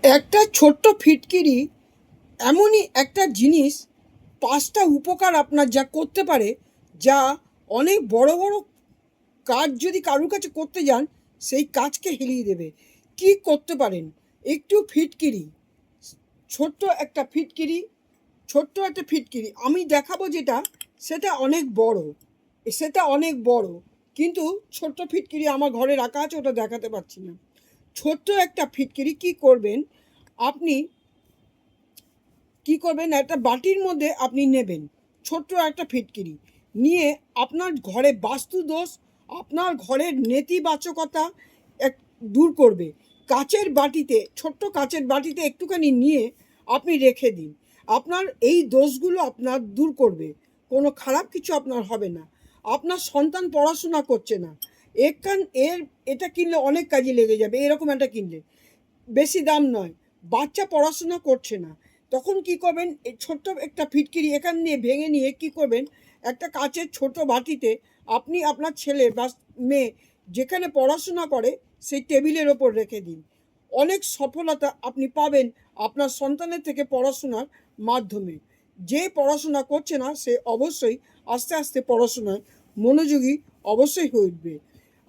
একটা ছোট্ট ফিটকিরি এমনই একটা জিনিস, 5টা উপকার আপনার যা করতে পারে, যা অনেক বড় বড় কাজ যদি কারুর কাছে করতে যান সেই কাজকে হেলিয়ে দেবে। কি করতে পারেন? একটু ফিটকিরি, ছোট্ট একটা ফিটকিরি, ছোট্ট একটা ফিটকিরি আমি দেখাবো যেটা, সেটা অনেক বড়, সেটা অনেক বড়, কিন্তু ছোট্ট ফিটকিরি আমার ঘরে রাখা আছে, ওটা দেখাতে পারছি না। ছোট্ট একটা ফিটকিরি কি করবেন আপনি, কি করবেন, একটা বাটির মধ্যে আপনি নেবেন ছোট্ট একটা ফিটকিরি নিয়ে, আপনার ঘরে বাস্তু দোষ, আপনার ঘরের নেতিবাচকতা এক দূর করবে। কাচের বাটিতে, ছোট্ট কাচের বাটিতে একটুখানি নিয়ে আপনি রেখে দিন। আপনার এই দোষগুলো আপনার দূর করবে, কোনো খারাপ কিছু আপনার হবে না। আপনার সন্তান পড়াশোনা করছে না, এর এটা কিনলে অনেক কাজে লেগে যাবে, এরকম একটা কিনলে, বেশি দাম নয়, বাচ্চা পড়াশোনা করছে না, তখন কি করবেন, এই ছোট্ট একটা ফিটকিরি এখান দিয়ে ভেঙে নিয়ে কি করবেন, একটা কাচের ছোট বাটিতে আপনি আপনার ছেলে বা মেয়ে যেখানে পড়াশোনা করে সেই টেবিলের ওপর রেখে দিন। অনেক সফলতা আপনি পাবেন আপনার সন্তানের থেকে পড়াশোনার মাধ্যমে। যে পড়াশোনা করছে না সে অবশ্যই আস্তে আস্তে পড়াশোনায় মনোযোগী অবশ্যই হয়ে উঠবে।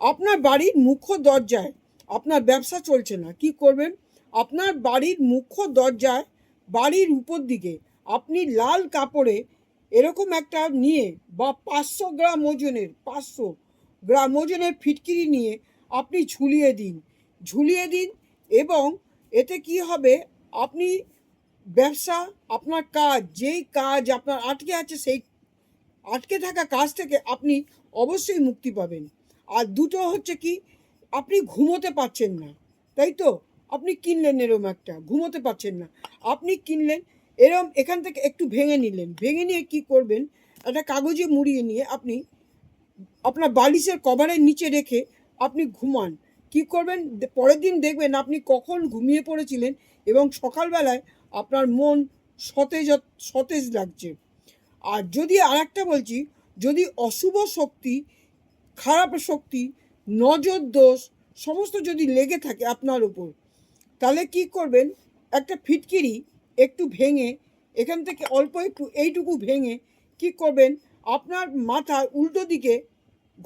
আপনার বাড়ির মুখ্য দরজায়, আপনার ব্যবসা চলছে না, কি করবেন, আপনার বাড়ির মুখ্য দরজায় বাড়ির উপর দিকে আপনি লাল কাপড়ে এরকম একটা নিয়ে, বা 500 গ্রাম ওজনের ফিটকিরি নিয়ে আপনি ঝুলিয়ে দিন, ঝুলিয়ে দিন। এবং এতে কি হবে, আপনি ব্যবসা, আপনার কাজ, যেই কাজ আপনার আটকে আছে সেই আটকে থাকা কাজ থেকে আপনি অবশ্যই মুক্তি পাবেন। আর দুটো হচ্ছে কি, আপনি ঘুমোতে পারছেন না, তাই তো, আপনি কিনলেন এরম একটা, ঘুমোতে পারছেন না, আপনি কিনলেন এরম, এখান থেকে একটু ভেঙে নিলেন, ভেঙে নিয়ে কি করবেন, একটা কাগজে মুড়িয়ে নিয়ে আপনি আপনার বালিশের কভারের নিচে রেখে আপনি ঘুমান। কি করবেন, পরের দিন দেখবেন আপনি কখন ঘুমিয়ে পড়েছিলেন এবং সকালবেলায় আপনার মন সতেজ সতেজ লাগছে। আর যদি আরেকটা বলছি, যদি অশুভ শক্তি, খারাপ শক্তি, নজর দোষ সমস্ত যদি লেগে থাকে আপনার উপর, তাহলে কি করবেন, একটা ফিটকিরি একটু ভেঙে, এখান থেকে অল্প একটু এইটুকু ভেঙে কি করবেন, আপনার মাথার উল্টো দিকে,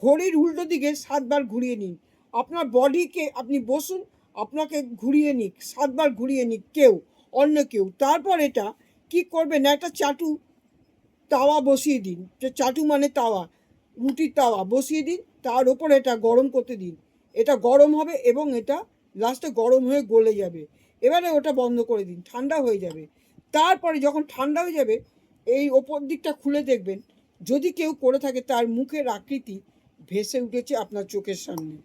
ঘড়ির উল্টো দিকে 7বার ঘুরিয়ে নিন। আপনার বডিকে আপনি বসুন, আপনাকে ঘুরিয়ে নিক, 7বার ঘুরিয়ে নিক কেউ, অন্য কেউ। তারপর এটা কি করবেন, একটা চাটু তাওয়া বসিয়ে দিন, যে চাটু মানে তাওয়া, রুটির তাওয়া বসিয়ে দিন, তার ওপর এটা গরম করতে দিন, এটা গরম হবে এবং এটা লাস্টে গরম হয়ে গলে যাবে। এবারে ওটা বন্ধ করে দিন, ঠান্ডা হয়ে যাবে। তারপরে যখন ঠান্ডা হয়ে যাবে, এই ওপর দিকটা খুলে দেখবেন, যদি কেউ করে থাকে তার মুখের আকৃতি ভেসে উঠেছে আপনার চোখের সামনে।